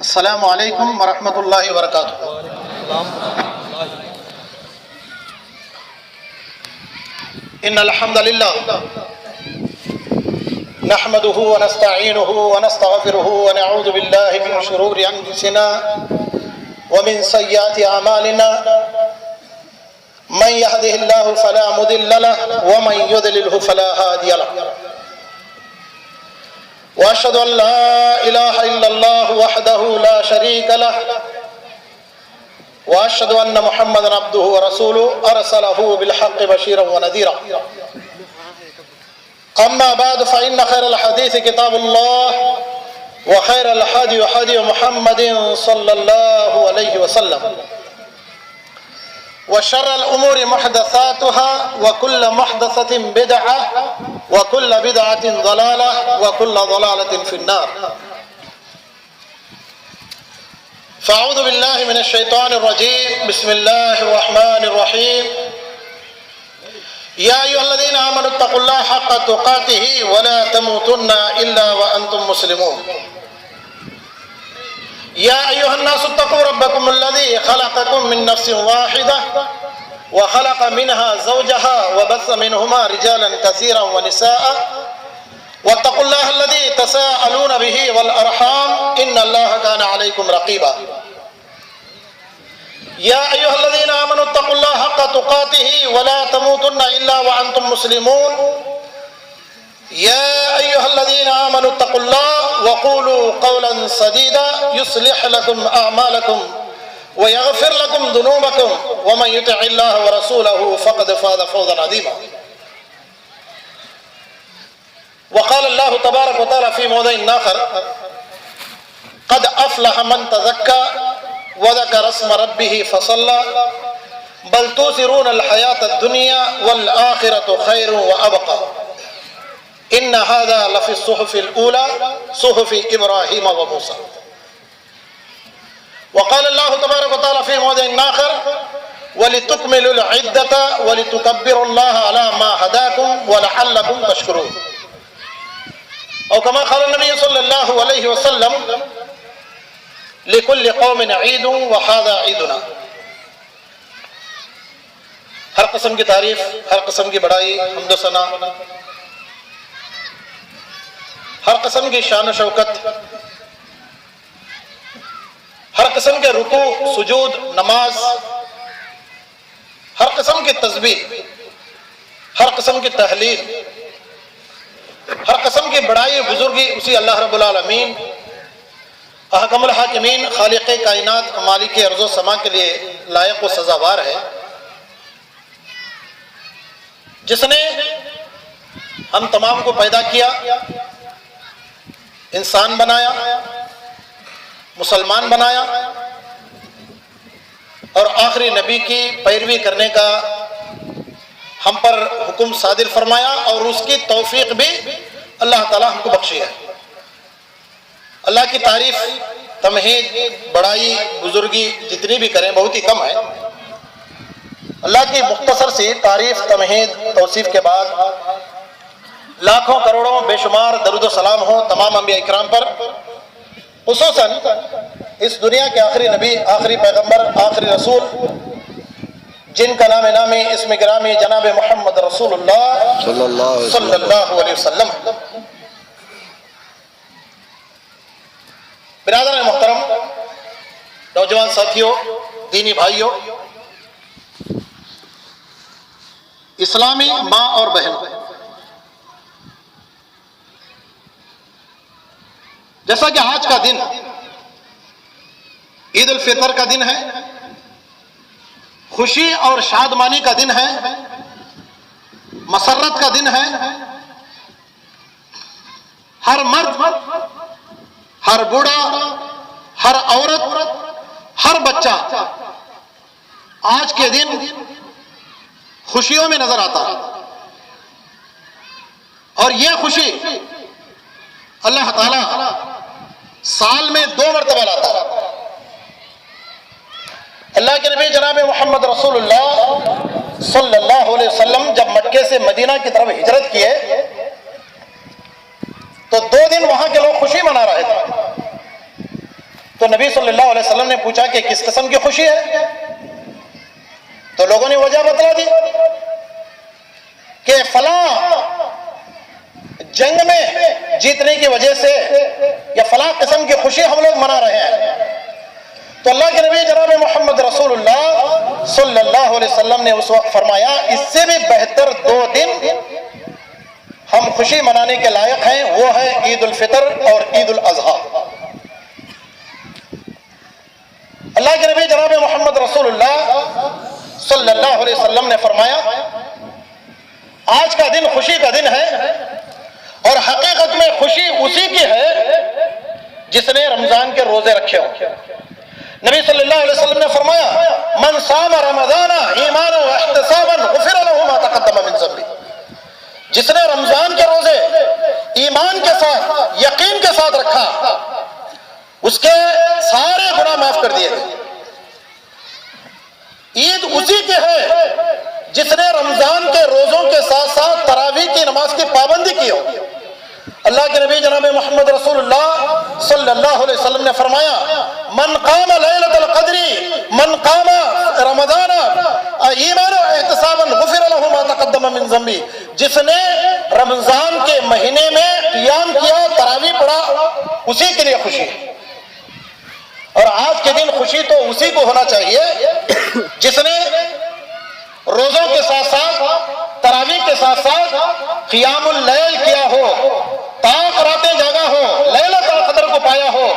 السلام علیکم ورحمۃ اللہ وبرکاتہ۔ ان الحمد للہ نحمده ونستعینه ونستغفره ونعوذ باللہ من شرور انفسنا ومن سیئات اعمالنا من يهده الله فلا مضل له ومن يضلل فلا هادي له، واشهد ان لا اله الا الله وحده لا شريك له، واشهد ان محمدا عبده ورسوله ارسله بالحق بشيرا ونذيرا، اما بعد فان خير الحديث كتاب الله وخير الهدي هدي محمد صلى الله عليه وسلم، وشر الامور محدثاتها وكل محدثة بدعة وكل بدعة ضلالة وكل ضلالة في النار۔ فاعوذ باللہ من الشیطان الرجیم، بسم اللہ الرحمن الرحیم۔ یا ایھا الذین آمنوا اتقوا اللہ حق تقاتہ ولا تموتن الا وانتم مسلمون۔ یا ایھا الناس اتقوا ربکم الذی خلقکم من نفس واحدہ وخلق منها زوجها وبث منهما رجالا كثيرا ونساء واتقوا الله الذي تساءلون به والأرحام إن الله كان عليكم رقيبا۔ يا أيها الذين آمنوا اتقوا الله حق تقاته ولا تموتن إلا وأنتم مسلمون۔ يا أيها الذين آمنوا اتقوا الله وقولوا قولا سديدا يصلح لكم أعمالكم ويغفر لكم ذنوبكم ومن يطع الله ورسوله فقد فاز فوزا عظيما۔ وقال الله تبارك وتعالى في موضع آخر: قد أفلح من تزكى وذكر اسم ربه فصلى بل تؤثرون الحياة الدنيا والآخرة خير وأبقى إن هذا لفي الصحف الأولى صحف إبراهيم وموسى۔ وقال الله تبارك وتعالى في موضع آخر: وَلِتُكْمِلُوا الْعِدَّةَ وَلِتُكَبِّرُوا اللَّهَ عَلَى مَا هَدَاكُمْ وَلَعَلَّكُمْ تَشْكُرُونَ۔ اور كما قال النبي صلى الله عليه وسلم: لِكُلِّ قَوْمٍ عِيدٌ وَهَذَا عِيدُنَا۔ ہر قسم کی تعریف، ہر قسم کی بڑائی، حمد و ثنا، ہر قسم کی شان و شوکت، ہر قسم کے رکوع، سجود، نماز، ہر قسم کی تسبیح، ہر قسم کی تحلیل، ہر قسم کی بڑائی بزرگی اسی اللہ رب العالمین احکم الحاکمین خالق کائنات مالک ارض و سما کے لیے لائق و سزاوار ہے، جس نے ہم تمام کو پیدا کیا، انسان بنایا، مسلمان بنایا، اور آخری نبی کی پیروی کرنے کا ہم پر حکم صادر فرمایا، اور اس کی توفیق بھی اللہ تعالی ہم کو بخشی ہے۔ اللہ کی تعریف، تمہید، بڑائی، بزرگی جتنی بھی کریں بہت ہی کم ہے۔ اللہ کی مختصر سی تعریف، تمہید، توصیف کے بعد لاکھوں کروڑوں بے شمار درود و سلام ہو تمام انبیاء اکرام پر، خصوصاً اس دنیا کے آخری نبی، آخری پیغمبر، آخری رسول، جن کا نام نامی اسم گرامی جناب محمد رسول اللہ صلی اللہ علیہ وسلم۔ برادران محترم، نوجوان ساتھیوں، دینی بھائیوں، اسلامی ماں اور بہن، جیسا کہ آج کا دن عید الفطر کا دن ہے، خوشی اور شادمانی کا دن ہے، مسرت کا دن ہے، ہر مرد، ہر بوڑھا، ہر عورت، ہر بچہ آج کے دن خوشیوں میں نظر آتا ہے، اور یہ خوشی اللہ تعالی سال میں 2 مرتبہ لاتا ہے۔ اللہ کے نبی جناب محمد رسول اللہ صلی اللہ علیہ وسلم جب مکے سے مدینہ کی طرف ہجرت کیے تو 2 دن وہاں کے لوگ خوشی منا رہے تھے، تو نبی صلی اللہ علیہ وسلم نے پوچھا کہ کس قسم کی خوشی ہے؟ تو لوگوں نے وجہ بتلا دی کہ فلاں جنگ میں جیتنے کی وجہ سے یا فلاں قسم کی خوشی ہم لوگ منا رہے ہیں. تو اللہ کے نبی جناب محمد رسول اللہ صلی اللہ علیہ وسلم نے اس وقت فرمایا اس سے بھی بہتر 2 دن ہم خوشی منانے کے لائق ہیں، وہ ہے عید الفطر اور عید الاضحیٰ. اللہ کے نبی جناب محمد رسول اللہ صلی اللہ علیہ وسلم نے فرمایا آج کا دن خوشی کا دن ہے، اور حقیقت میں خوشی اسی کی ہے جس نے رمضان کے روزے رکھے ہوں. نبی صلی اللہ علیہ وسلم نے فرمایا من صام رمضان ایمانا واحتسابا غفر له ما تقدم من ذنبه. جس نے رمضان کے روزے ایمان کے ساتھ یقین کے ساتھ رکھا اس کے سارے گناہ معاف کر دیے گئے. عید اسی کی ہے جس نے رمضان کے روزوں کے ساتھ ساتھ تراویح کی نماز کی پابندی کی ہو. اللہ کے نبی جناب محمد رسول اللہ صلی اللہ علیہ وسلم نے فرمایا من قام لیلۃ القدر من قام رمضان ایمانا واحتسابا غفر له ما تقدم من ذنبه. جس نے رمضان کے مہینے میں قیام کیا تراویح پڑھا اسی کے لیے خوشی ہے. اور آج کے دن خوشی تو اسی کو ہونا چاہیے جس نے روزوں کے ساتھ ساتھ تراویح کے ساتھ ساتھ قیام اللیل کیا ہو، تاک راتیں جاگا ہو، لیلۃ القدر کو پایا ہو.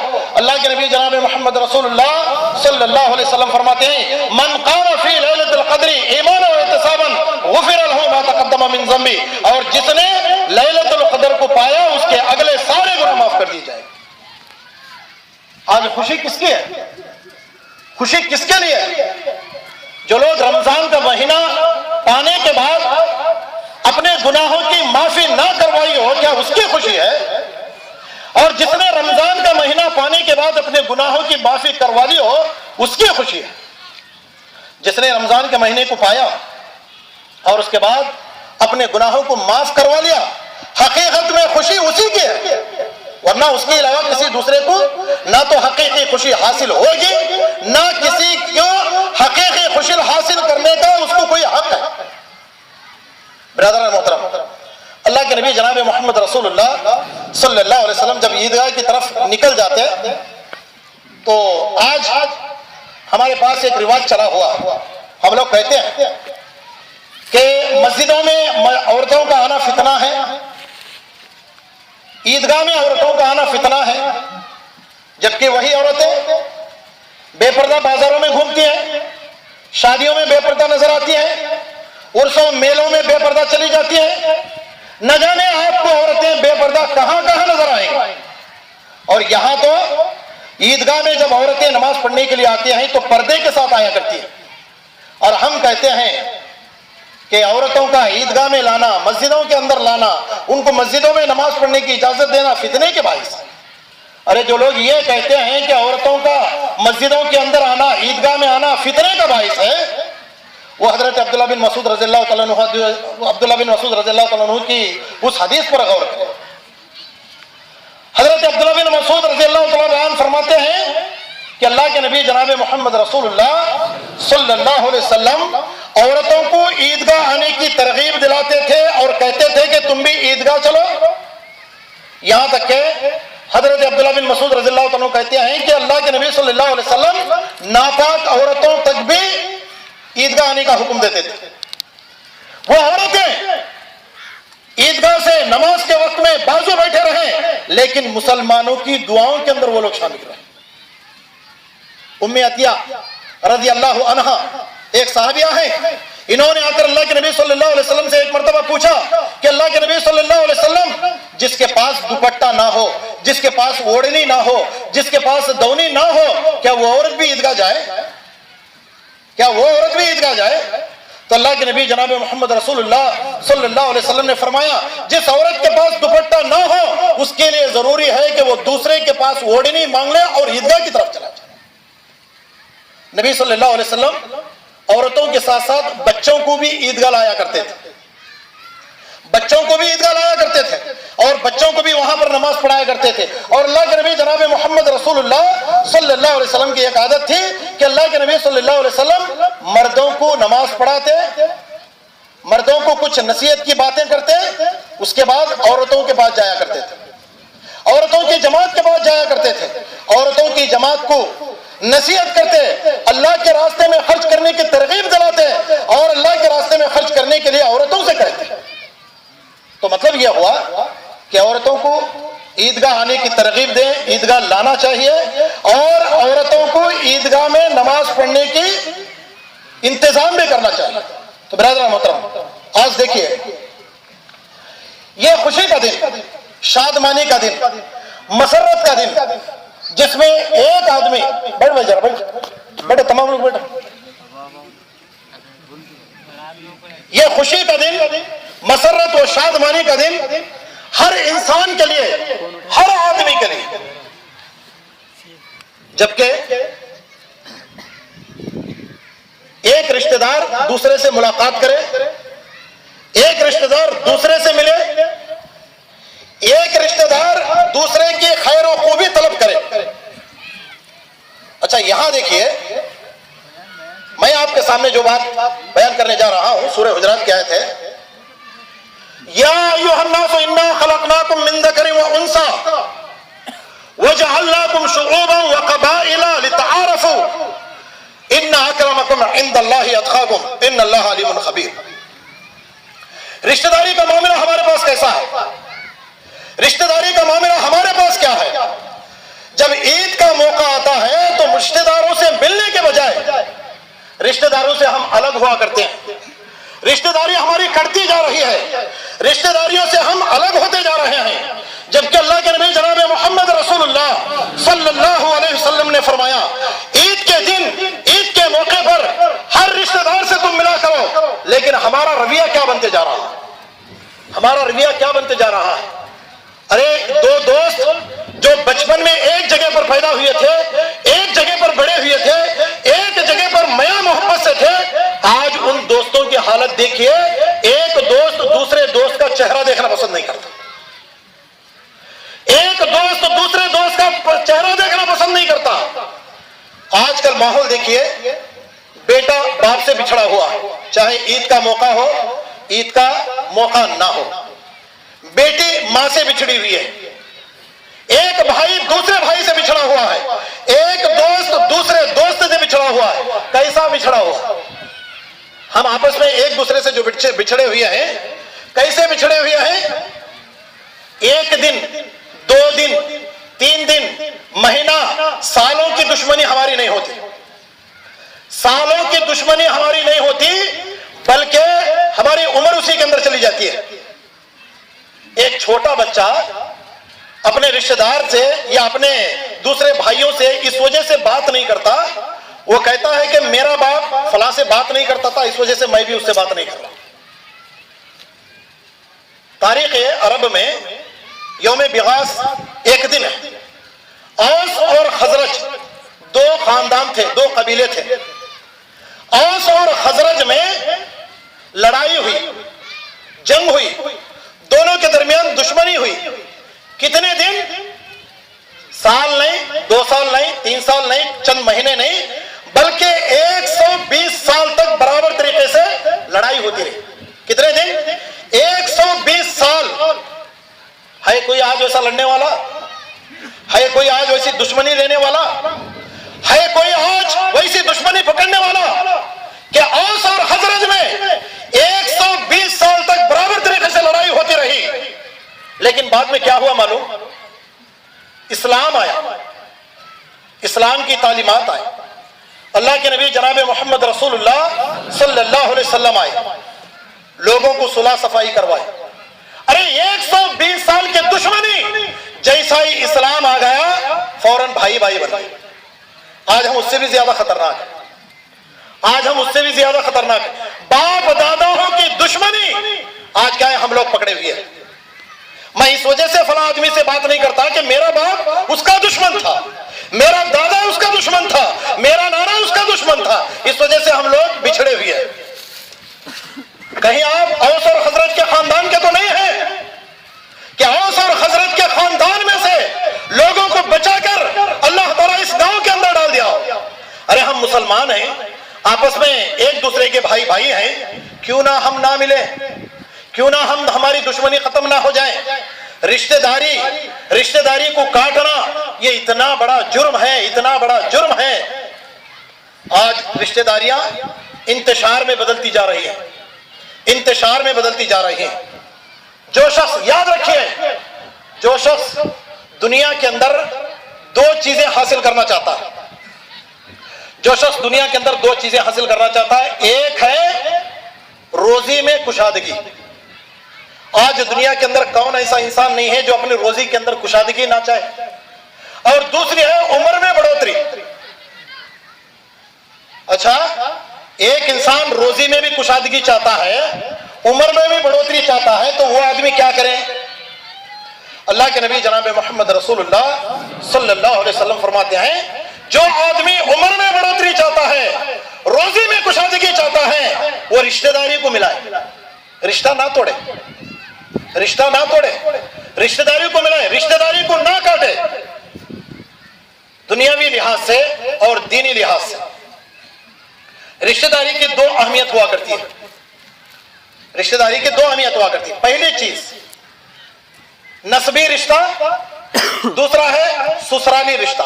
اللہ کے نبی جناب محمد رسول اللہ صلی اللہ علیہ وسلم فرماتے ہیں من قام فی لیلۃ القدر ایمانا واحتسابا غفر له ما تقدم من ذنبه. اور جس نے لیلۃ القدر کو پایا اس کے اگلے سارے گناہ معاف کر دیے جائیں. آج خوشی کس کی ہے؟ خوشی کس کے لیے ہے؟ جو لوگ رمضان کا مہینہ پانے کے بعد اپنے گناہوں کی معافی نہ کروائی ہو کیا اس کی خوشی ہے؟ اور جس نے رمضان کا مہینہ پانے کے بعد اپنے گناہوں کی معافی کروا لی ہو اس کی خوشی ہے. جس نے رمضان کے مہینے کو پایا اور اس کے بعد اپنے گناہوں کو معاف کروا لیا حقیقت میں خوشی اسی کی ہے، ورنہ اس کے علاوہ کسی دوسرے کو نہ تو حقیقی خوشی حاصل ہوگی نہ کسی کو حقیقی خوشی حاصل کرنے کا اس کو کوئی حق ہے. برادران محترم، اللہ کے نبی جناب محمد رسول اللہ صلی اللہ علیہ وسلم جب عیدگاہ کی طرف نکل جاتے تو آج ہمارے پاس ایک رواج چلا ہوا، ہم لوگ کہتے ہیں کہ مسجدوں میں عورتوں کا آنا فتنہ ہے، عیدگاہ میں عورتوں کا آنا فتنہ ہے، جبکہ وہی عورتیں بے پردہ بازاروں میں گھومتی ہیں، شادیوں میں بے پردہ نظر آتی ہیں، عرسوں میلوں میں بے پردہ چلی جاتی ہیں. نہ جانے آپ کو عورتیں بے پردہ کہاں کہاں نظر آئیں گی. اور یہاں تو عیدگاہ میں جب عورتیں نماز پڑھنے کے لیے آتی ہیں تو پردے کے ساتھ آیا کرتی ہیں. اور ہم کہتے ہیں کہ عورتوں کا عیدگاہ میں لانا، مسجدوں کے اندر لانا، ان کو مسجدوں میں نماز پڑھنے کی اجازت دینا فتنے کے باعث ہے. ارے جو لوگ یہ کہتے ہیں کہ عورتوں کا مسجدوں کے اندر آنا، عیدگاہ میں آنا فتنے کا باعث ہے، وہ حضرت عبداللہ بن مسعود رضی اللہ تعالیٰ عنہ کی اس حدیث پر غور کریں. حضرت عبداللہ بن مسعود رضی اللہ تعالیٰ عنہ فرماتے ہیں کہ اللہ کے نبی جناب محمد رسول اللہ صلی اللہ علیہ وسلم عورتوں کو عیدگاہ آنے کی ترغیب دلاتے تھے اور کہتے تھے کہ تم بھی عیدگاہ چلو. یہاں تک کہ حضرت عبداللہ بن مسعود رضی اللہ عنہ کہتے ہیں کہ اللہ کے نبی صلی اللہ علیہ وسلم ناپاک عورتوں تک بھی عیدگاہ آنے کا حکم دیتے تھے. وہ عورتیں عیدگاہ سے نماز کے وقت میں بازو بیٹھے رہیں لیکن مسلمانوں کی دعاؤں کے اندر وہ لوگ شامل رہیں. ام عطیہ رضی اللہ عنہا ایک صحابیہ ہیں، انہوں نے آ کر اللہ کے نبی صلی اللہ علیہ وسلم سے ایک مرتبہ پوچھا کہ اللہ کے نبی صلی اللہ علیہ وسلم جس کے پاس دوپٹہ نہ ہو، جس کے پاس اوڑھنی نہ ہو، جس کے پاس دونی نہ ہو، کیا وہ عورت بھی عیدگاہ جائے؟ کیا وہ عورت بھی عیدگاہ جائے؟ تو اللہ کے نبی جناب محمد رسول اللہ صلی اللہ علیہ وسلم نے فرمایا جس عورت کے پاس دوپٹہ نہ ہو اس کے لیے ضروری ہے کہ وہ دوسرے کے پاس اوڑھنی مانگ لے اور عیدگاہ کی طرف چلا جائے. نبی صلی اللہ علیہ وسلم عورتوں کے ساتھ ساتھ بچوں کو بھی عیدگاہ لایا کرتے تھے. بچوں کو بھی عیدگاہ لایا کرتے تھے اور بچوں کو بھی وہاں پر نماز پڑھایا کرتے تھے. اور اللہ کے نبی جناب محمد رسول اللہ صلی اللہ علیہ وسلم کی ایک عادت تھی کہ اللہ کے نبی صلی اللہ علیہ وسلم مردوں کو نماز پڑھاتے, مردوں کو کچھ نصیحت کی باتیں کرتے, اس کے بعد عورتوں کے پاس جایا کرتے تھے, عورتوں کی جماعت کے پاس جایا کرتے تھے, عورتوں کی جماعت کو نصیحت کرتے, اللہ کے راستے میں خرچ کرنے کی ترغیب دلاتے اور اللہ کے راستے میں خرچ کرنے کے لیے عورتوں سے کہتے. تو مطلب یہ ہوا کہ عورتوں کو عیدگاہ آنے کی ترغیب دیں, عیدگاہ لانا چاہیے اور عورتوں کو عیدگاہ میں نماز پڑھنے کی انتظام بھی کرنا چاہیے. تو برادران محترم, آج دیکھیے یہ خوشی کا دن, شادمانی کا دن, مسرت کا دن, جس میں ایک آدمی بیٹھے تمام لوگ بیٹھے, یہ خوشی کا دن, مسرت و شادمانی کا دن ہر انسان کے لیے, ہر آدمی کے لیے, جبکہ ایک رشتہ دار دوسرے سے ملاقات کرے, ایک رشتہ دار دوسرے سے ملے, ایک رشتہ دار دوسرے کی خیر و خوبی طلب کرے. اچھا یہاں دیکھیے, میں آپ کے سامنے جو بات بیان کرنے جا رہا ہوں سورہ حجرات کی آیت ہے, یا ایھا الناس انا خلقناکم من ذکر و انثی وجعلناکم شعوبا وقبائل لتعارفوا ان اکرمکم عند اللہ اتقاکم ان اللہ علیم خبیر. رشتہ داری کا معاملہ ہمارے پاس کیسا ہے؟ رشتہ داری کا معاملہ ہمارے پاس کیا ہے؟ جب عید کا موقع آتا ہے تو رشتہ داروں سے ملنے کے بجائے رشتہ داروں سے ہم الگ ہوا کرتے ہیں, رشتہ داری ہماری کٹتی جا رہی ہے, رشتہ داریوں سے ہم الگ ہوتے جا رہے ہیں, جبکہ اللہ کے نبی جناب محمد رسول اللہ صلی اللہ علیہ وسلم نے فرمایا عید کے دن, عید کے موقع پر ہر رشتہ دار سے تم ملا کرو. لیکن ہمارا رویہ کیا بنتے جا رہا ہے؟ ہمارا رویہ کیا بنتے جا رہا ہے؟ ارے دو دوست جو بچپن میں ایک جگہ پر پیدا ہوئے تھے, ایک جگہ پر بڑے ہوئے تھے, ایک جگہ پر میاں محبت سے تھے, آج ان دوستوں کی حالت دیکھیے, ایک دوست دوسرے دوست کا چہرہ دیکھنا پسند نہیں کرتا, ایک دوست دوسرے دوست کا چہرہ دیکھنا پسند نہیں کرتا. آج کل ماحول دیکھیے, بیٹا باپ سے بچھڑا ہوا, چاہے عید کا موقع ہو, عید کا موقع نہ ہو, بیٹی ماں سے بچھڑی ہوئی ہے, ایک بھائی دوسرے بھائی سے بچھڑا ہوا ہے, ایک دوست دوسرے دوست سے بچھڑا ہوا ہے. کیسا بچھڑا ہوا؟ ہم آپس میں ایک دوسرے سے جو بچھڑے ہوئے ہیں, کیسے بچھڑے ہوئے ہیں؟ ایک دن, دو دن, تین دن, مہینہ, سالوں کی دشمنی ہماری نہیں ہوتی, سالوں کی دشمنی ہماری نہیں ہوتی, بلکہ ہماری عمر اسی کے اندر چلی جاتی ہے. ایک چھوٹا بچہ اپنے رشتہ دار سے یا اپنے دوسرے بھائیوں سے اس وجہ سے بات نہیں کرتا, وہ کہتا ہے کہ میرا باپ فلاں سے بات نہیں کرتا تھا, اس وجہ سے میں بھی اس سے بات نہیں کر رہا. تاریخ عرب میں یوم بغاث ایک دن ہے. اوس اور خزرج دو خاندان تھے, دو قبیلے تھے. اوس اور خزرج میں لڑائی ہوئی, جنگ ہوئی, دونوں کے درمیان دشمنی ہوئی. کتنے دن؟ سال نہیں, 2 سال نہیں, 3 سال نہیں, چند مہینے نہیں, بلکہ 120 سال تک برابر طریقے سے لڑائی ہوتی رہی. کتنے دن؟ 120 سال. ہے کوئی آج ویسا لڑنے والا؟ ہے کوئی آج ویسی دشمنی لینے والا؟ ہے کوئی آج ویسی دشمنی پکڑنے والا کہ اوس اور خزرج میں 120 سال تک برابر طریقے سے لڑائی ہوتی رہی؟ لیکن بعد میں کیا ہوا معلوم؟ اسلام آیا, اسلام کی تعلیمات آئی, اللہ کے نبی جناب محمد رسول اللہ صلی اللہ علیہ وسلم آئے, لوگوں کو صلح صفائی کروائے. ارے 120 سال کے دشمنی جیسا ہی اسلام آ گیا فوراً بھائی بھائی بن گئے. آج ہم اس سے بھی زیادہ خطرناک ہیں, آج ہم اس سے بھی زیادہ خطرناک ہیں. باپ داداؤں کی دشمنی آج کیا ہے, ہم لوگ پکڑے ہوئے ہیں. میں اس وجہ سے فلاں آدمی سے بات نہیں کرتا کہ میرا باپ اس کا دشمن تھا, میرا دادا اس کا دشمن تھا, میرا نانا اس کا دشمن تھا. اس وجہ سے ہم لوگ بچھڑے ہوئے ہیں. کہیں آپ اوس اور خزرج کے خاندان کے تو نہیں ہیں کہ اوس اور خزرج کے خاندان میں سے لوگوں کو بچا کر اللہ تعالیٰ اس گاؤں کے اندر ڈال دیا؟ ارے ہم مسلمان ہیں، آپس میں ایک دوسرے کے بھائی بھائی ہیں، کیوں نہ ہم نہ ملیں؟ کیوں نہ ہماری دشمنی ختم نہ ہو جائے؟ رشتہ داری کو کاٹنا یہ اتنا بڑا جرم ہے، اتنا بڑا جرم ہے۔ آج رشتہ داریاں انتشار میں بدلتی جا رہی ہیں، انتشار میں بدلتی جا رہی ہیں۔ جو شخص، یاد رکھیے، جو شخص دنیا کے اندر دو چیزیں حاصل کرنا چاہتا ہے، جو شخص دنیا کے اندر دو چیزیں حاصل کرنا چاہتا ہے، ایک ہے روزی میں کشادگی۔ آج دنیا کے اندر کون ایسا انسان نہیں ہے جو اپنی روزی کے اندر کشادگی نہ چاہے؟ اور دوسری ہے عمر میں بڑھوتری۔ اچھا، ایک انسان روزی میں بھی کشادگی چاہتا ہے، عمر میں بھی بڑھوتری چاہتا ہے، تو وہ آدمی کیا کرے؟ اللہ کے نبی جناب محمد رسول اللہ صلی اللہ علیہ وسلم فرماتے ہیں، جو آدمی عمر میں بڑھوتری چاہتا ہے، روزی میں کشادگی چاہتا ہے، وہ رشتہ داری کو ملائے، رشتہ نہ توڑے، رشتہ نہ توڑے، رشتہ داری کو ملائے، رشتہ داری کو نہ کاٹے، دنیاوی لحاظ سے اور دینی لحاظ سے۔ رشتہ داری کی دو اہمیت ہوا کرتی ہے، رشتہ داری کی دو اہمیت ہوا کرتی ہے۔ پہلی چیز نسبی رشتہ، دوسرا ہے سسرالی رشتہ۔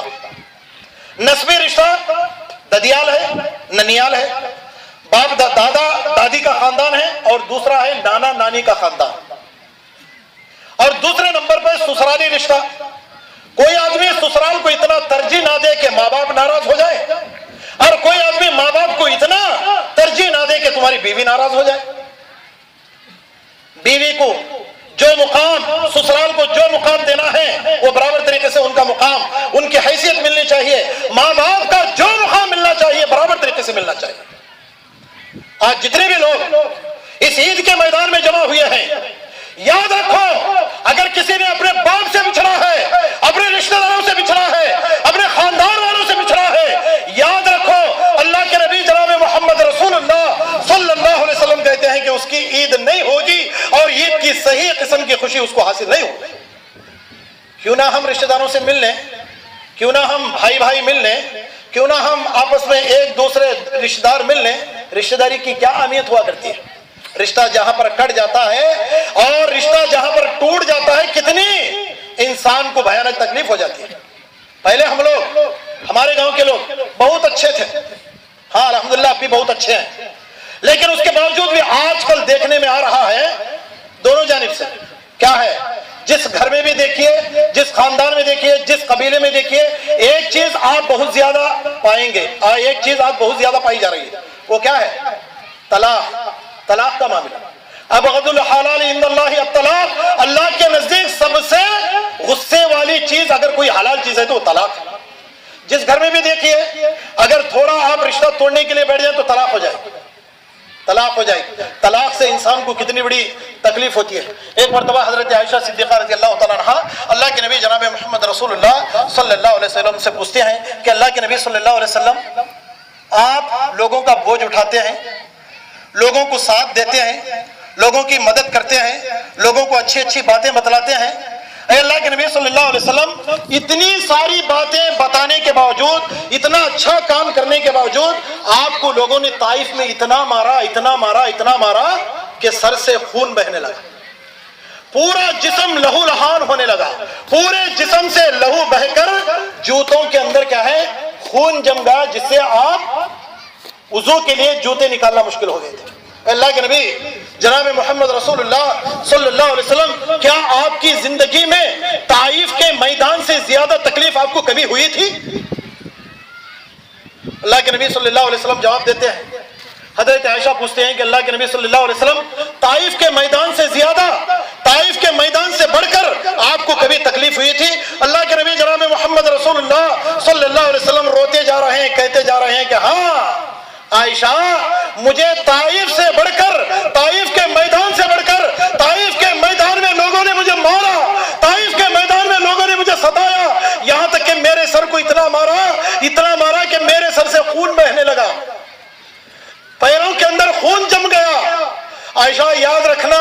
نسبی رشتہ ددیال ہے، ننیال ہے، باپ دادا دادی کا خاندان ہے، اور دوسرا ہے نانا نانی کا خاندان۔ اور دوسرے نمبر پر سسرالی رشتہ، کوئی آدمی سسرال کو اتنا ترجیح نہ دے کہ ماں باپ ناراض ہو جائے، اور کوئی آدمی ماں باپ کو اتنا ترجیح نہ دے کہ تمہاری بیوی ناراض ہو جائے۔ بیوی کو جو مقام، سسرال کو جو مقام دینا ہے وہ برابر طریقے سے ان کا مقام، ان کی حیثیت ملنی چاہیے، ماں باپ کا جو مقام ملنا چاہیے برابر طریقے سے ملنا چاہیے۔ آج جتنے بھی لوگ اس عید کے میدان میں جمع ہوئے ہیں، یاد رکھو، اگر کسی نے اپنے باپ سے بچھڑا ہے، اپنے رشتہ داروں سے بچھڑا ہے، اپنے خاندان والوں سے بچھڑا ہے، یاد رکھو اللہ کے نبی جناب محمد رسول اللہ صلی اللہ علیہ وسلم کہتے ہیں کہ اس کی عید نہیں ہوگی اور عید کی صحیح قسم کی خوشی اس کو حاصل نہیں ہوگی۔ کیوں نہ ہم رشتہ داروں سے مل لیں، کیوں نہ ہم بھائی بھائی مل لیں، کیوں نہ ہم آپس میں ایک دوسرے رشتہ دار مل لیں۔ رشتہ داری کی کیا اہمیت ہوا کرتی ہے؟ رشتہ جہاں پر کٹ جاتا ہے اور رشتہ جہاں پر ٹوٹ جاتا ہے، کتنی انسان کو بھیانک تکلیف ہو جاتی ہے۔ پہلے ہم لوگ، ہمارے گاؤں کے لوگ بہت اچھے تھے، ہاں الحمدللہ اب بھی بہت اچھے ہیں، لیکن اس کے باوجود بھی آج کل دیکھنے میں آ رہا ہے دونوں جانب سے کیا ہے، جس گھر میں بھی دیکھیے، جس خاندان میں دیکھیے، جس قبیلے میں دیکھیے، ایک چیز آپ بہت زیادہ پائیں گے، ایک چیز آپ بہت زیادہ پائی جا رہی ہے، وہ کیا ہے؟ طلاق، طلاق کا معاملہ۔ ابغض الحلال عند اللہ الطلاق، اللہ کے نزدیک سب سے غصے والی چیز اگر کوئی حلال چیز ہے تو وہ طلاق ہے۔ جس گھر میں بھی دیکھیے، اگر تھوڑا آپ رشتہ توڑنے کے لیے بیٹھ جائیں تو طلاق ہو جائے، طلاق ہو جائے۔ طلاق سے انسان کو کتنی بڑی تکلیف ہوتی ہے۔ ایک مرتبہ حضرت عائشہ صدیقہ رضی اللہ تعالیٰ عنہا اللہ کے نبی جناب محمد رسول اللہ صلی اللہ علیہ وسلم سے پوچھتے ہیں کہ اللہ کے نبی صلی اللہ علیہ وسلم، آپ لوگوں کا بوجھ اٹھاتے ہیں، لوگوں کو ساتھ دیتے ہیں، لوگوں کی مدد کرتے ہیں، لوگوں کو اچھی اچھی باتیں بتلاتے ہیں، اے اللہ کے نبی صلی اللہ علیہ وسلم، اتنی ساری باتیں بتانے کے باوجود، اتنا اچھا کام کرنے کے باوجود آپ کو لوگوں نے طائف میں اتنا مارا، اتنا مارا، اتنا مارا کہ سر سے خون بہنے لگا، پورا جسم لہو لہان ہونے لگا، پورے جسم سے لہو بہ کر جوتوں کے اندر کیا ہے؟ خون جم گیا، جس سے آپ وضو کے لیے جوتے نکالنا مشکل ہو گئے تھے۔ اللہ کے نبی جناب محمد رسول اللہ صلی اللہ علیہ وسلم، کیا آپ کی زندگی میں طائف کے میدان سے زیادہ تکلیف آپ کو کبھی ہوئی تھی؟ اللہ کے نبی صلی اللہ علیہ وسلم جواب دیتے ہیں، حضرت عائشہ پوچھتے ہیں کہ اللہ کے نبی صلی اللہ علیہ وسلم، طائف کے میدان سے زیادہ، طائف کے میدان سے بڑھ کر آپ کو کبھی تکلیف ہوئی تھی؟ اللہ کے نبی جناب محمد رسول اللہ صلی اللہ علیہ وسلم روتے جا رہے ہیں، کہتے جا رہے ہیں کہ ہاں عائشہ، مجھے طائف سے بڑھ کر، طائف کے میدان سے بڑھ کر، طائف کے میدان میں لوگوں نے مجھے مارا، طائف کے میدان میں لوگوں نے مجھے ستایا، یہاں تک کہ میرے سر کو اتنا مارا کہ میرے سر سے خون بہنے لگا، پیروں کے اندر خون جم گیا، عائشہ یاد رکھنا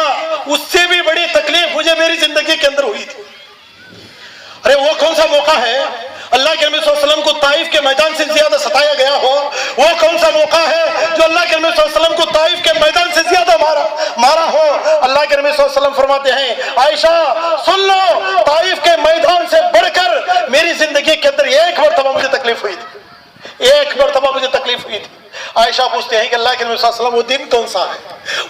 اس سے بھی بڑی تکلیف مجھے میری زندگی کے اندر ہوئی تھی. ارے وہ کون سا موقع ہے اللہ کے نبی صلی اللہ علیہ وسلم کو طائف کے میدان سے زیادہ ستایا گیا ہو؟ وہ کون سا موقع ہے جو اللہ کے نبی صلی اللہ علیہ وسلم کو طائف کے میدان سے زیادہ مارا ہو؟ اللہ کے نبی صلی اللہ علیہ وسلم فرماتے ہیں عائشہ سن لو، طائف کے میدان سے بڑھ کر میری زندگی کے اندر ایک مرتبہ مجھے تکلیف ہوئی تھی، ایک مرتبہ مجھے تکلیف ہوئی تھی. عائشہ پوچھتے ہیں کہ اللہ کے نبی صلی اللہ علیہ وسلم وہ دن کون سا ہے؟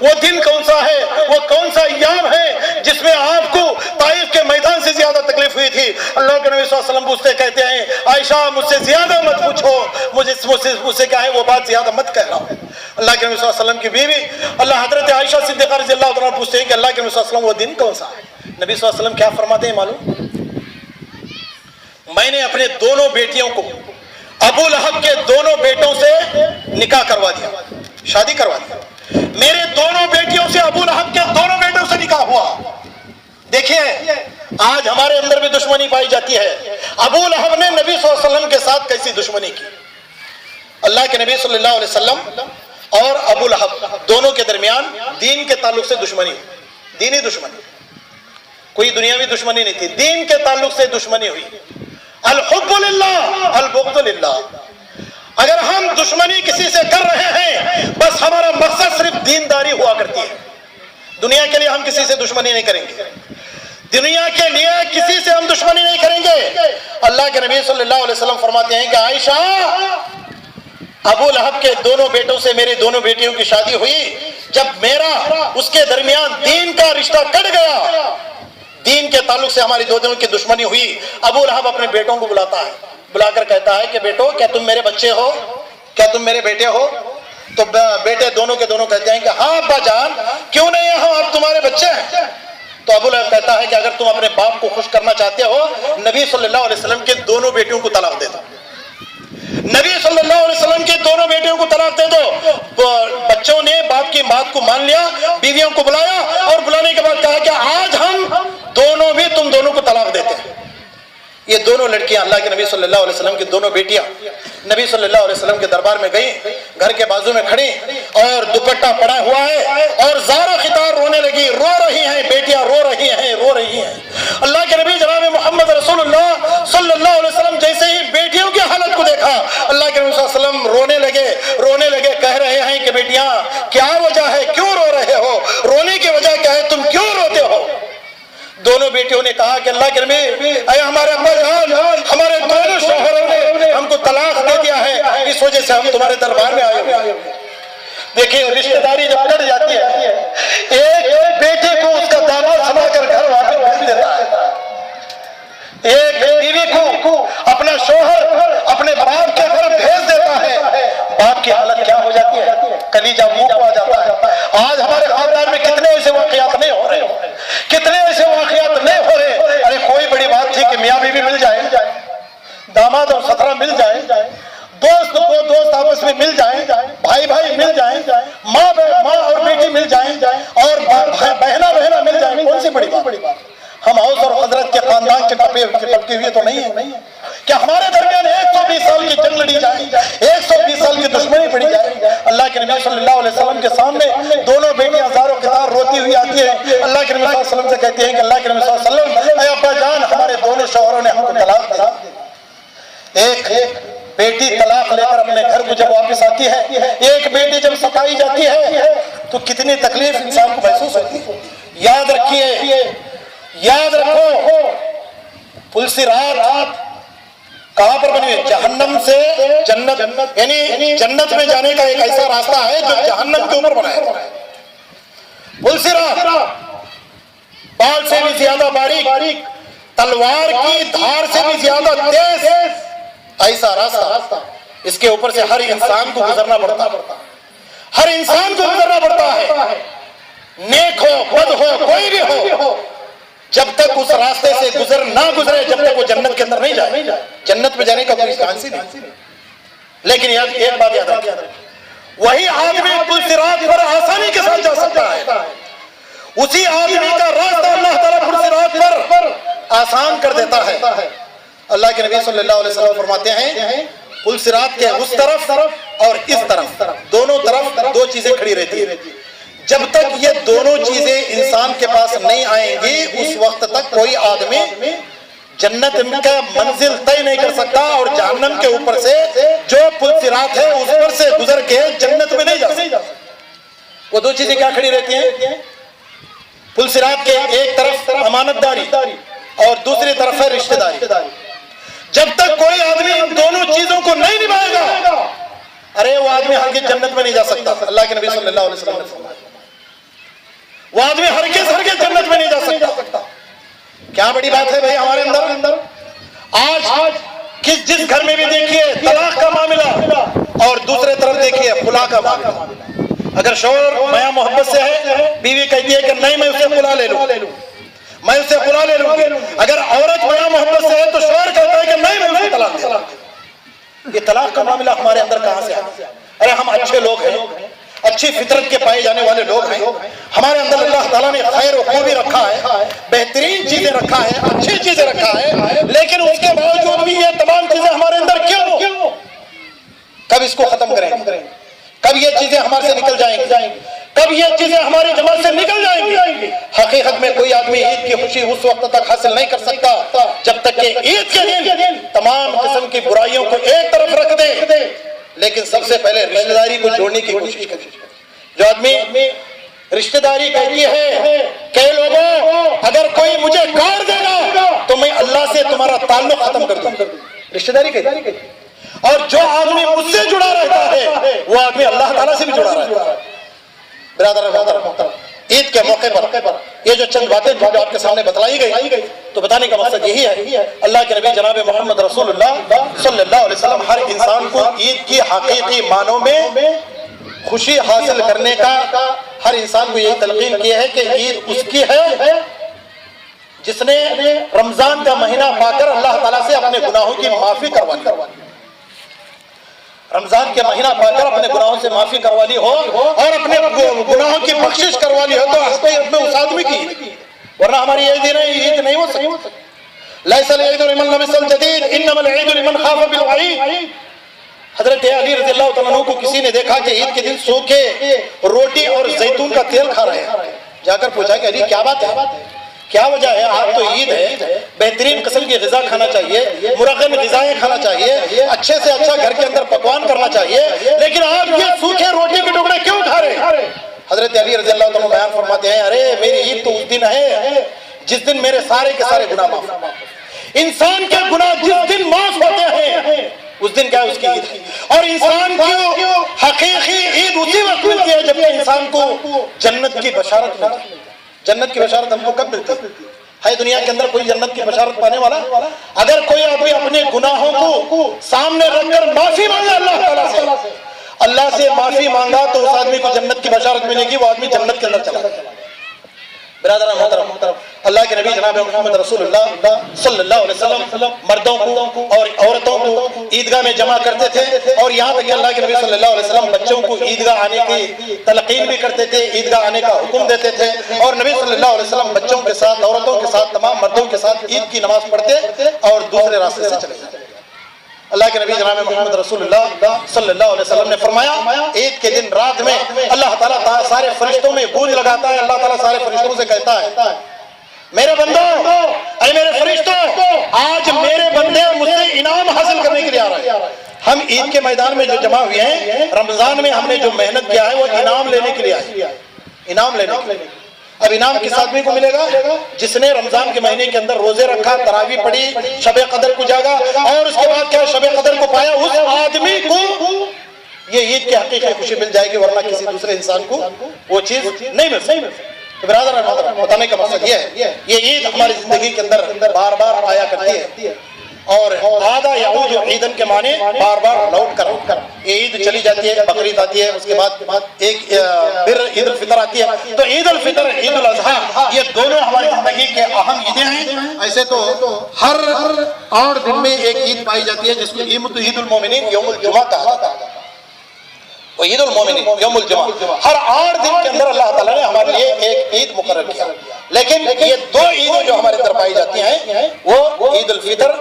وہ دن کون سا ہے؟ وہ کون سا ایام ہے جس میں آپ کو طائف کے میدان سے زیادہ تکلیف ہوئی تھی؟ اللہ کے نبی صلی اللہ علیہ وسلم پوچھتے کہتے ہیں عائشہ مجھ سے زیادہ مت پوچھو، مجھ سے کیا ہے وہ بات زیادہ مت کہنا. اللہ کے نبی صلی اللہ علیہ وسلم کی بیوی اللہ حضرت عائشہ صدیقہ رضی اللہ عنہا پوچھتے ہیں کہ اللہ کے نبی صلی اللہ علیہ وسلم وہ دن کون سا ہے؟ نبی صلی اللہ علیہ وسلم کیا فرماتے ہیں معلوم؟ میں نے اپنے دونوں بیٹیوں کو ابو لہب کے دونوں بیٹوں سے نکاح کروا دیا، شادی کروا دیا. میرے دونوں بیٹیوں سے ابو لہب کے دونوں بیٹوں سے نکاح ہوا. دیکھیے آج ہمارے اندر بھی دشمنی پائی جاتی ہے. ابو لہب نے نبی صلی اللہ علیہ وسلم کے ساتھ کیسی دشمنی کی؟ اللہ کے نبی صلی اللہ علیہ وسلم اور ابو لہب دونوں کے درمیان دین کے تعلق سے دشمنی ہوئی. دینی دشمنی، کوئی دنیاوی دشمنی نہیں تھی، دین کے تعلق سے دشمنی ہوئی. الحب للہ البغض للہ. اگر ہم دشمنی کسی سے کر رہے ہیں بس ہمارا مقصد صرف دینداری ہوا کرتی ہے. دنیا کے لیے ہم کسی سے دشمنی نہیں کریں گے، دنیا کے لیے کسی سے ہم دشمنی نہیں کریں گے. اللہ کے نبی صلی اللہ علیہ وسلم فرماتے ہیں کہ عائشہ ابو لہب کے دونوں بیٹوں سے میری دونوں بیٹیوں کی شادی ہوئی. جب میرا اس کے درمیان دین کا رشتہ کٹ گیا، دین کے تعلق سے ہماری دونوں کی دشمنی ہوئی، ابو لہب اپنے بیٹوں کو بلاتا ہے، بلا کر کہتا ہے کہ بیٹو کیا تم میرے بچے ہو؟ کیا تم میرے بیٹے ہو؟ تو بیٹے دونوں کے دونوں کہتے ہیں کہ ہاں ابا جان، کیوں نہیں ہم اب تمہارے بچے ہیں. تو ابو لہب کہتا ہے کہ اگر تم اپنے باپ کو خوش کرنا چاہتے ہو نبی صلی اللہ علیہ وسلم کے دونوں بیٹیوں کو طلاق دے دو. نبی صلی اللہ علیہ وسلم کے دونوں بیٹیوں کو طلاق دے دو. بچوں نے باپ کی بات کو مان لیا، بیویوں کو بلایا اور بلانے کے بعد کہا کہ آج ہم دونوں بھی تم دونوں کو طلاق دیتے ہیں. یہ دونوں لڑکیاں اللہ کے نبی صلی اللہ علیہ وسلم کی دونوں بیٹیاں نبی صلی اللہ علیہ وسلم کے دربار میں گئیں، گھر کے بازو میں کھڑی اور دوپٹہ پڑا ہوا ہے اور زارا خطار رونے لگی، رو رہی ہیں بیٹیاں، رو رہی ہیں. اللہ کے نبی جناب محمد رسول اللہ صلی اللہ علیہ وسلم جیسے ہی بیٹیوں کی حالت کو دیکھا اللہ کے نبی صلی اللہ علیہ وسلم رونے لگے، کہہ رہے ہیں کہ بیٹیاں کیا وجہ ہے، کیوں رو رہے ہو؟ رونے کی وجہ کیا ہے، تم کیوں روتے ہو؟ دونوں بیٹیوں نے کہا کہ اللہ کے نبی اے ہمارے ابا جان، ہمارے دونوں شوہروں نے ہم کو طلاق دے دیا ہے، اس وجہ سے ہم تمہارے دربار میں آئے ہوئے. دیکھیں رشتہ داری جب کٹ جاتی ہے، ایک بیٹے کو اس کا داماد سما کر گھر واپس بھیج دیتا ہے، ایک بیوی کو اپنا شوہر اپنے باپ کے گھر بھیج دیتا ہے. باپ کی حالت کیا ہو جاتی ہے؟ کلیجہ منہ کو آ جاتا ہے. آج ہمارے خاندان میں کتنے ایسے واقعات نہیں ہو رہے، کتنے ایسے واقعات نہیں ہو رہے. ارے کوئی بڑی بات تھی کہ میاں بیوی مل جائے، داماد اور سترہ مل جائے، دوست کو دوست آپس میں مل جائیں، بھائی بھائی مل جائیں، ماں اور بیٹی مل جائیں اور بہنا مل جائیں. کون سی بڑی بات؟ ہم اوس اور حضرت کے خاندان کے ٹپکے ہوئے تو نہیں ہیں کہ ہمارے درمیان 120 سال کی جنگ لڑی جائے، 120 سال کی دشمنی پڑی جائے. اللہ کے نبی صلی اللہ علیہ وسلم کے سامنے دونوں بیٹیاں زار و قطار روتی ہوئی آتی ہیں. اللہ کے نبی صلی اللہ علیہ وسلم سے کہتے ہیں کہ اللہ کے نبی صلی اللہ علیہ وسلم اے ابا جان، ہمارے دونوں شوہروں نے ہم کو طلاق دیا. ایک بیٹی طلاق لے کر اپنے گھر کو جب واپس آتی ہے، ایک بیٹی جب ستائی جاتی ہے تو کتنی تکلیف انسان کو محسوس ہوتی ہے. یاد رکھیے، یاد رکھو، پلسرات کہاں پر بنی ہوئی؟ جہنم سے جنت، یعنی جنت میں جانے کا ایک ایسا راستہ ہے جو جہنم کے اوپر بنا ہے. پلسرات بال سے بھی زیادہ باریک، تلوار کی دھار سے بھی زیادہ تیز ایسا راستہ، اس کے اوپر سے ہر انسان کو گزرنا پڑتا، ہر انسان کو گزرنا پڑتا ہے. نیک ہو بد ہو کوئی بھی ہو، جب تک اس راستے سے نہ گزرے جب تک وہ جنت کے اندر نہیں جائے. جنت میں جانے کا کوئی چانس ہی نہیں. لیکن ایک بات یاد رکھیں، وہی آدمی پلسرات پر آسانی کے ساتھ جا سکتا ہے، اسی آدمی کا راستہ اللہ تعالیٰ پلسرات پر آسان کر دیتا ہے. اللہ کے نبی صلی اللہ علیہ وسلم فرماتے ہیں پلسرات کے اس طرف اور اس طرف، دونوں طرف دو چیزیں کھڑی رہتی ہیں. جب تک یہ دونوں چیزیں انسان کے پاس نہیں آئیں گی اس وقت تک کوئی آدمی جنت کا منزل طے نہیں کر سکتا، اور جہنم کے اوپر سے جو پل صراط ہے اس پر سے گزر کے جنت میں نہیں جا سکتا۔ وہ دو چیزیں کیا کھڑی رہتی ہیں؟ پل صراط کے ایک طرف امانت داری اور دوسری طرف ہے رشتہ داری۔ جب تک کوئی آدمی ان دونوں چیزوں کو نہیں نبھائے گا، ارے وہ آدمی ہرگز جنت میں نہیں جا سکتا۔ اللہ کے نبی صلی اللہ علیہ وسلم نے فرمایا وہ آدمی ہرگز جنت میں نہیں جا سکتا۔ کیا بڑی بات ہے بھائی ہمارے اندر؟ آج جس گھر میں بھی دیکھیے طلاق کا معاملہ، اور دوسرے طرف دیکھیے خلا کا معاملہ۔ اگر شوہر میاں محبت سے ہے، بیوی کہتی ہے کہ نہیں میں اسے خلا لے لوں، میں اسے خلا لے لوں گی۔ اگر عورت میاں محبت سے ہے تو شوہر کہتا ہے کہ نہیں میں اسے طلاق دے دوں۔ یہ طلاق کا معاملہ ہمارے اندر کہاں سے ہے؟ ارے ہم اچھے لوگ ہیں، اچھی فطرت کے پائے جانے والے لوگ ہیں، ہمارے اندر اللہ تعالیٰ نے خیر و خوبی رکھا ہے، بہترین چیزیں رکھا ہے، اچھی چیزیں رکھا ہے، لیکن اس کے باوجود بھی یہ تمام چیزیں ہمارے اندر کیوں؟ کب اس کو ختم کریں گے؟ کب یہ چیزیں ہمارے سے نکل جائیں گی؟ کب یہ چیزیں ہماری جماعت سے نکل جائیں گی؟ حقیقت میں کوئی آدمی عید کی خوشی اس وقت تک حاصل نہیں کر سکتا جب تک کہ عید کے دن تمام قسم کی برائیوں کو ایک طرف رکھ دے، لیکن سب سے پہلے رشتہ داری کو جوڑنے کی کوشش کرے۔ جو آدمی رشتہ داری کہتی ہے کہ لوگوں اگر کوئی مجھے کاٹ دے گا تو میں اللہ سے تمہارا تعلق ختم کر دوں، رشتہ داری کہتی ہے۔ اور جو آدمی مجھ سے جڑا رہتا ہے وہ آدمی اللہ تعالیٰ سے بھی جڑا رہتا ہے۔ برادر محترم، عید کے موقع پر یہ جو چند باتیں جو آپ کے سامنے بتلائی گئی تو بتانے کا مقصد یہی ہے، اللہ کے نبی جناب محمد رسول اللہ صلی اللہ علیہ وسلم ہر انسان کو عید کی حقیقی معنوں میں خوشی حاصل کرنے کا ہر انسان کو یہی تلقین کی ہے کہ عید اس کی ہے جس نے رمضان کا مہینہ پا کر اللہ تعالیٰ سے اپنے گناہوں کی معافی کروا لی، رمضان کے مہینہ پا کر اپنے گناہوں سے معافی کروا لی ہو اور اپنے گناہوں کی بخشش کروا لی ہو تو حقیقت میں اس آدمی کی، ورنہ ہماری عید نہیں ہو سکتی۔ لیس العید لمن لبس الجدید انما العید لمن خاف بالوعید۔ حضرت علی رضی اللہ تعالیٰ عنہ کو کسی نے دیکھا کہ عید کے دن سوکھے روٹی اور زیتون کا تیل کھا رہے ہیں، جا کر پوچھا کہ علی کیا بات ہے، کیا وجہ ہے؟ آپ تو عید ہے، بہترین قسم کی غذا کھانا چاہیے، مرغن غذائیں کھانا چاہیے، اچھے سے اچھا گھر کے اندر پکوان کرنا چاہیے، لیکن آپ یہ سوکھے روٹی کے ٹکڑے کیوں کھا رہے ہیں؟ حضرت علی رضی اللہ تعالیٰ بیان فرماتے ہیں ارے میری عید تو اس دن ہے جس دن میرے سارے کے سارے گناہ معاف۔ انسان کے گناہ جس دن معاف ہوتے ہیں اس دن کیا ہے؟ اس کی عید ہے۔ اور انسان کی حقیقی عید اسی وقت ملتی ہے جب انسان کو جنت کی بشارت ملتی ہے۔ جنت کی بشارت ہم کو کب ملتی ہے دنیا کے اندر کوئی جنت کی بشارت پانے والا؟ اگر کوئی آدمی اپنے گناہوں کو سامنے رکھ کر معافی مانگا اللہ تعالیٰ سے، اللہ سے معافی مانگا تو اس آدمی کو جنت کی بشارت ملے گی، وہ آدمی جنت کے اندر چلا جائے۔ برادران محترم، اللہ کے نبی جناب محمد رسول اللہ صلی اللہ علیہ وسلم مردوں کو اور عورتوں کو عیدگاہ میں جمع کرتے تھے، اور یہاں تک کہ اللہ کے نبی صلی اللہ علیہ وسلم بچوں کو عیدگاہ آنے کی تلقین بھی کرتے تھے، عیدگاہ آنے کا حکم دیتے تھے، اور نبی صلی اللہ علیہ وسلم بچوں کے ساتھ، عورتوں کے ساتھ، تمام مردوں کے ساتھ عید کی نماز پڑھتے اور دوسرے راستے سے چلے جاتے۔ اللہ کے نبی جناب محمد رسول اللہ صلی اللہ علیہ وسلم نے فرمایا عید کے دن رات میں اللہ تعالیٰ سارے فرشتوں میں گونج لگاتا ہے، اللہ تعالیٰ سارے فرشتوں سے کہتا ہے میرے بندوں، اے میرے فرشتوں، آج میرے بندے مجھ سے انعام حاصل کرنے کے لیے آ رہے ہیں۔ ہم عید کے میدان میں جو جمع ہوئے ہیں، رمضان میں ہم نے جو محنت کیا ہے وہ انعام لینے کے لیے آئے، انعام لینے کے لیے۔ اب انعام کس آدمی کو ملے گا؟ جس نے رمضان کے مہینے کے اندر روزے رکھا، تراویح پڑھی، شب قدر کو جاگا، اور اس کے بعد کیا شب قدر کو پایا، اس آدمی کو یہ عید کی حقیقی خوشی مل جائے گی، ورنہ کسی دوسرے انسان کو وہ چیز نہیں مل سکتی۔ برادر بتانے کا مقصد یہ ہے، یہ عید ہماری زندگی کے اندر بار بار آیا کرتی ہے، اور عادہ یعود عیدن کے معنی بار بار لوٹ کر یہ عید چلی جاتی ہے، بقرعید آتی ہے، اس کے بعد ایک پھر عید الفطر آتی ہے۔ تو عید الفطر، عید الاضحیٰ، یہ دونوں ہماری زندگی کے اہم عیدیں ہیں۔ ایسے تو ہر اور دن میں ایک عید پائی جاتی ہے جس کو عید المومنین یوم الجمعہ کہا جاتا ہے۔ وہ عید المومنین یوم الجمعہ، ہر 8 دن کے اندر اللہ تعالیٰ نے ہمارے لیے ایک عید مقرر کیا، لیکن یہ 2 عیدیں جو ہمارے اندر پائی جاتی ہیں وہ عید الفطر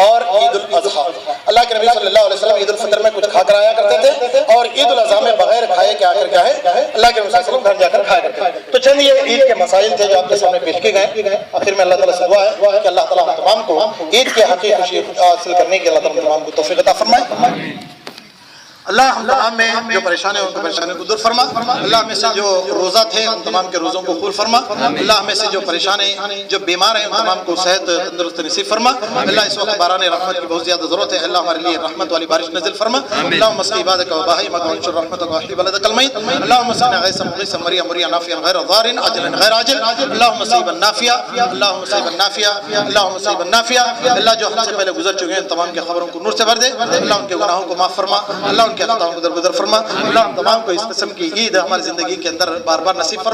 اور عید الاضحیٰ۔ اللہ کے نبی صلی اللہ علیہ وسلم عید الفطر میں کچھ کھا کر آیا کرتے تھے اور عید الاضحیٰ میں بغیر کھائے کیا کر کیا ہے اللہ کے نبی صلی اللہ علیہ وسلم گھر جا کر کھایا کرتے تھے۔ تو چند یہ عید کے مسائل تھے جو آپ کے سامنے پیش کیے گئے۔ آخر میں اللہ تعالیٰ سے دعا ہے کہ اللہ تعالیٰ ہم تمام کو عید کے حقیقی خوشی حاصل کرنے کی اللہ تعالیٰ تمام کو توفیق عطا فرمائے۔ اللہ ہم تمام میں جو پریشان ہیں ان کو پریشانیوں کو دور فرما، اللہ ہمیں سے جو روزہ تھے ان تمام کے روزوں کو قبول فرما، اللہ ہمیں سے جو پریشان ہیں جو بیمار ہیں ان تمام کو صحت تندرست نصیب فرما۔ اللہ اس وقت باران رحمت کی بہت زیادہ ضرورت ہے، اللہ ہمارے لیے رحمت والی بارش نازل فرما۔ اللہم اسقِ عبادک و بہائمک وانشر رحمتک وحی بلدک المیت، اللہم اسقنا غیثا مغیثا مريا مريا نافعا غیر ضار عاجلا غیر عاجل، اللہم صیبا نافعا، اللہم صیبا نافعا، اللہم صیبا نافعا۔ اللہ جو ہم سے پہلے گزر چکے ہیں تمام کے خبروں کو نور سے بھر دے، اللہ ان کے گناہوں کو معاف فرما، اللہ ان کے خطاؤں کو درگزر فرما، اللہ ہم تمام کو اس قسم کی عید ہماری زندگی کے اندر بار بار نصیب فرما۔